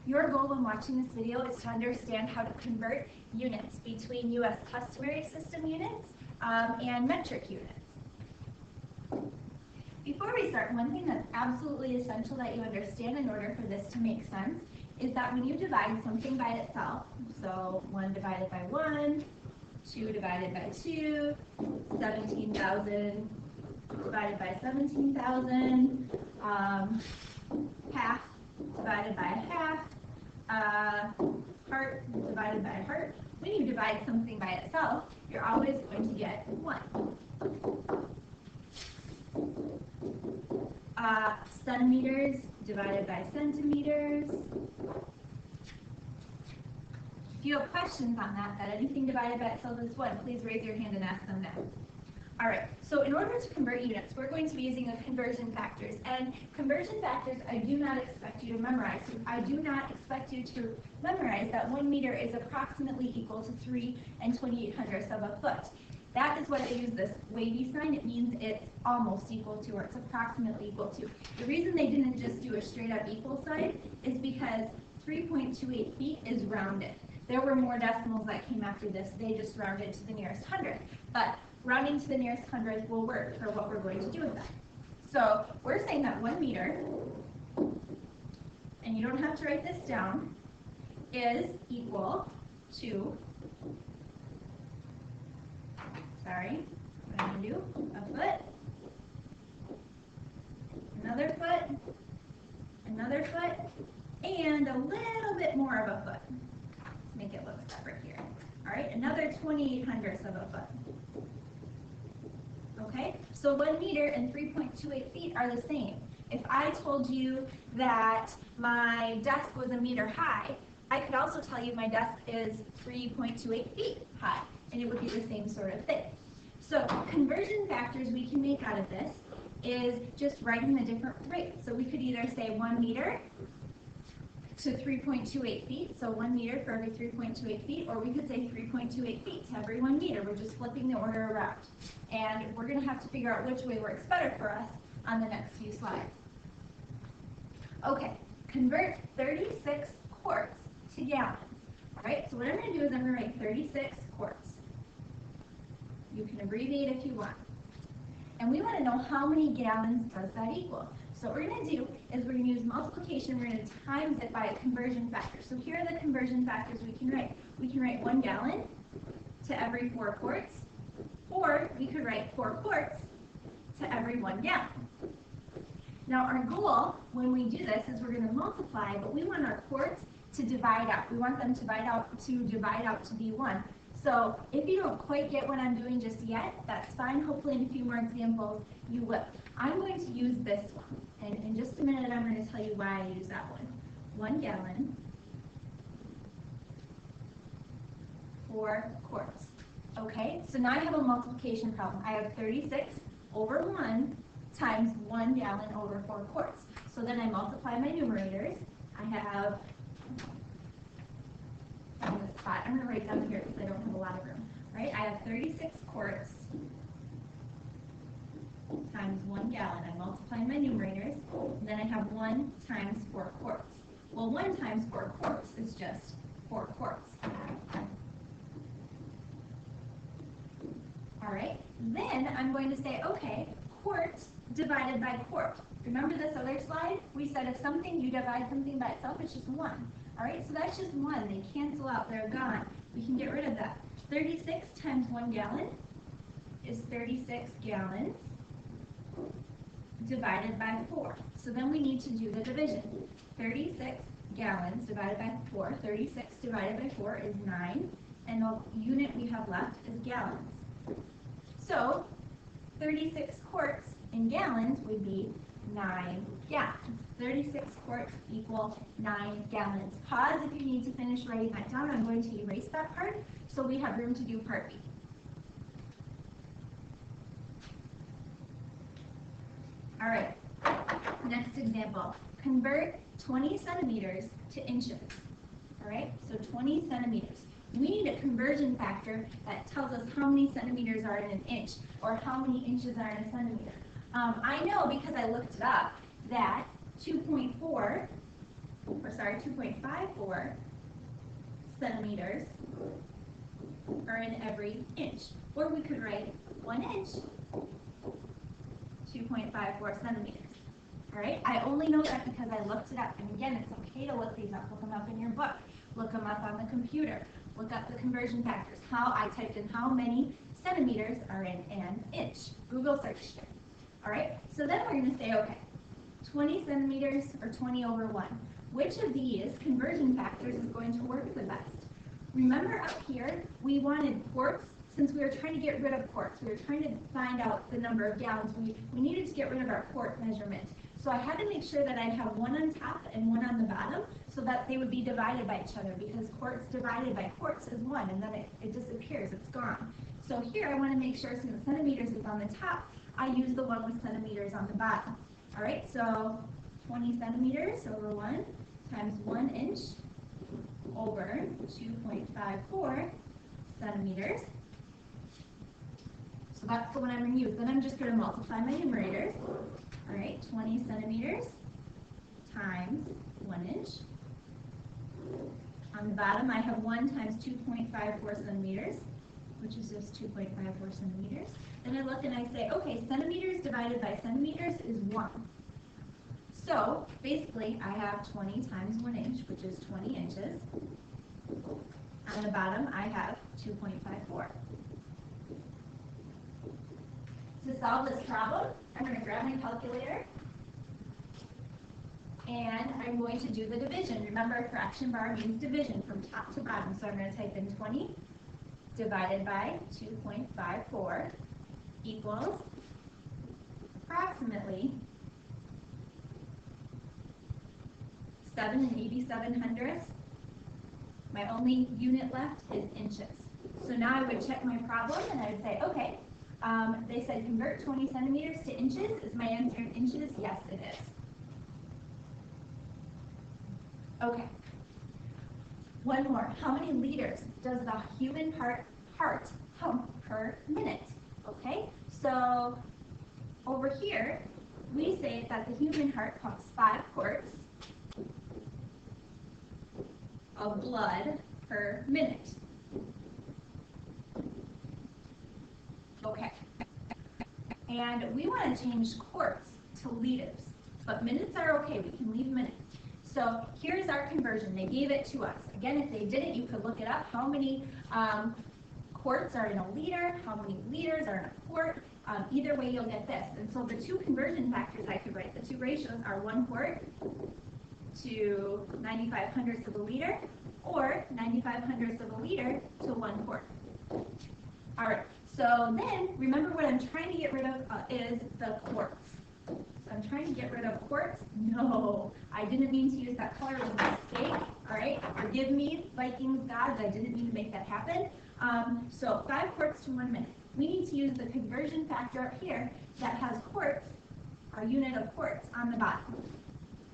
Your goal when watching this video is to understand how to convert units between U.S. customary system units and metric units. Before we start, one thing that's absolutely essential that you understand in order for this to make sense is that when you divide something by itself, so 1 divided by 1, 2 divided by 2, 17,000 divided by 17,000, half divided by half, heart divided by heart. When you divide something by itself, you're always going to get 1. Centimeters divided by centimeters. If you have questions on that anything divided by itself is 1, please raise your hand and ask them now. All right, so in order to convert units, we're going to be using the conversion factors. And conversion factors, I do not expect you to memorize. I do not expect you to memorize that 1 meter is approximately equal to 3 28/100 of a foot. That is what I use this wavy sign. It means it's almost equal to, or it's approximately equal to. The reason they didn't just do a straight up equal sign is because 3.28 feet is rounded. There were more decimals that came after this. They just rounded to the nearest 100. But rounding to the nearest 100 will work for what we're going to do with that. So we're saying that 1 meter, and you don't have to write this down, is equal to, what I'm going to do, a foot, another foot, and a little bit more of a foot. Let's make it look separate here. All right, another 28/100 of a foot. Okay, so 1 meter and 3.28 feet are the same. If I told you that my desk was 1 meter high, I could also tell you my desk is 3.28 feet high, and it would be the same sort of thing. So conversion factors we can make out of this is just writing the different rates. So we could either say 1 meter to 3.28 feet, so 1 meter for every 3.28 feet, or we could say 3.28 feet to every 1 meter. We're just flipping the order around. And we're going to have to figure out which way works better for us on the next few slides. Okay, convert 36 quarts to gallons. All right, so what I'm going to do is I'm going to write 36 quarts. You can abbreviate if you want. And we want to know how many gallons does that equal. So what we're going to do is we're going to use multiplication. We're going to times it by a conversion factor. So here are the conversion factors we can write. We can write 1 gallon to every 4 quarts, or we could write 4 quarts to every 1 gallon. Now our goal when we do this is we're going to multiply, but we want our quarts to divide out. We want them to divide out to be 1. So if you don't quite get what I'm doing just yet, that's fine. Hopefully in a few more examples you will. I'm going to use this one. And in just a minute I'm going to tell you why I use that one. 1 gallon, 4 quarts. Okay, so now I have a multiplication problem. I have 36 over 1 times 1 gallon over 4 quarts. So then I multiply my numerators. I have, I'm going to write down here because I don't have a lot of room. Right? I have 36 quarts times 1 gallon. I multiply my numerators. And then I have 1 times 4 quarts. Well, 1 times 4 quarts is just 4 quarts. All right. Then I'm going to say, okay, quart divided by quart. Remember this other slide? We said if you divide something by itself, it's just 1. All right, so that's just 1. They cancel out. They're gone. We can get rid of that. 36 times 1 gallon is 36 gallons divided by 4. So then we need to do the division. 36 gallons divided by 4. 36 divided by 4 is 9. And the unit we have left is gallons. So 36 quarts in gallons would be 9 gallons. 36 quarts equal 9 gallons. Pause if you need to finish writing that down. I'm going to erase that part so we have room to do part B. All right, next example. Convert 20 centimeters to inches. All right, so 20 centimeters. We need a conversion factor that tells us how many centimeters are in an inch or how many inches are in a centimeter. I know because I looked it up that 2.4, or sorry, 2.54 centimeters are in every inch. Or we could write 1 inch, 2.54 centimeters. All right, I only know that because I looked it up. And again, it's okay to look these up. Look them up in your book. Look them up on the computer. Look up the conversion factors. I typed in how many centimeters are in an inch. Google searched it. All right, so then we're going to say, okay, 20 centimeters or 20 over 1. Which of these conversion factors is going to work the best? Remember up here, we wanted quarts. Since we were trying to get rid of quarts, we were trying to find out the number of gallons, we needed to get rid of our quart measurement. So I had to make sure that I'd have one on top and one on the bottom so that they would be divided by each other, because quarts divided by quarts is 1, and then it disappears, it's gone. So here I want to make sure, since centimeters is on the top, I use the one with centimeters on the bottom. All right, so 20 centimeters over 1 times 1 inch over 2.54 centimeters. So that's the one I'm going to use. Then I'm just going to multiply my numerators. All right, 20 centimeters times 1 inch. On the bottom, I have 1 times 2.54 centimeters, which is just 2.54 centimeters. Then I look and I say, okay, centimeters divided by centimeters is 1. So basically, I have 20 times 1 inch, which is 20 inches. On the bottom, I have 2.54. To solve this problem, I'm going to grab my calculator, and I'm going to do the division. Remember, fraction bar means division from top to bottom, so I'm going to type in 20 divided by 2.54 equals approximately 7/87. My only unit left is inches. So now I would check my problem and I would say, okay, they said convert 20 centimeters to inches. Is my answer in inches? Yes, it is. Okay. One more. How many liters does the human heart pump per minute? Okay, so over here, we say that the human heart pumps 5 quarts of blood per minute. Okay, and we want to change quarts to liters, but minutes are okay, we can leave minutes. So here's our conversion, they gave it to us. Again, if they didn't, you could look it up. How many quarts are in a liter, how many liters are in a quart? Either way, you'll get this. And so the two conversion factors I could write, the two ratios are 1 quart to 95 hundredths of a liter, or 95 hundredths of a liter to 1 quart. All right, so then remember what I'm trying to get rid of is the quarts. So I'm trying to get rid of quarts. No, I didn't mean to use that color. It was a mistake. All right, forgive me, Vikings gods. I didn't mean to make that happen. So 5 quarts to 1 minute. We need to use the conversion factor up here that has quarts, our unit of quarts, on the bottom.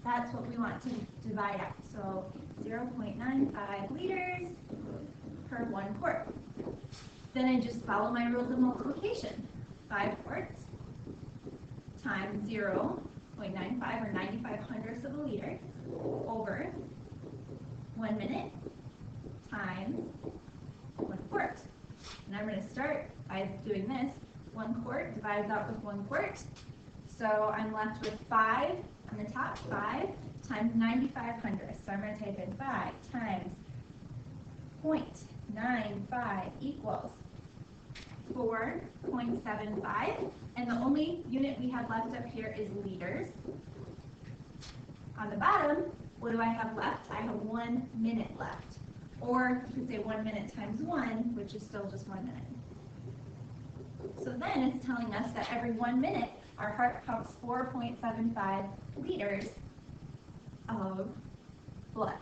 That's what we want to divide out. So 0.95 liters per 1 quart. Then I just follow my rules of multiplication. 5 quarts times 0.95 or 95 hundredths of a liter over 1 minute times 1 quart. And I'm going to start by doing this. 1 quart divides out with 1 quart. So I'm left with 5 on the top, 5 times 95 hundredths. So I'm going to type in 5 times 0.95 equals 4.75. And the only unit we have left up here is liters. On the bottom, what do I have left? I have 1 minute left. Or you could say 1 minute times 1, which is still just 1 minute. So then it's telling us that every 1 minute, our heart pumps 4.75 liters of blood.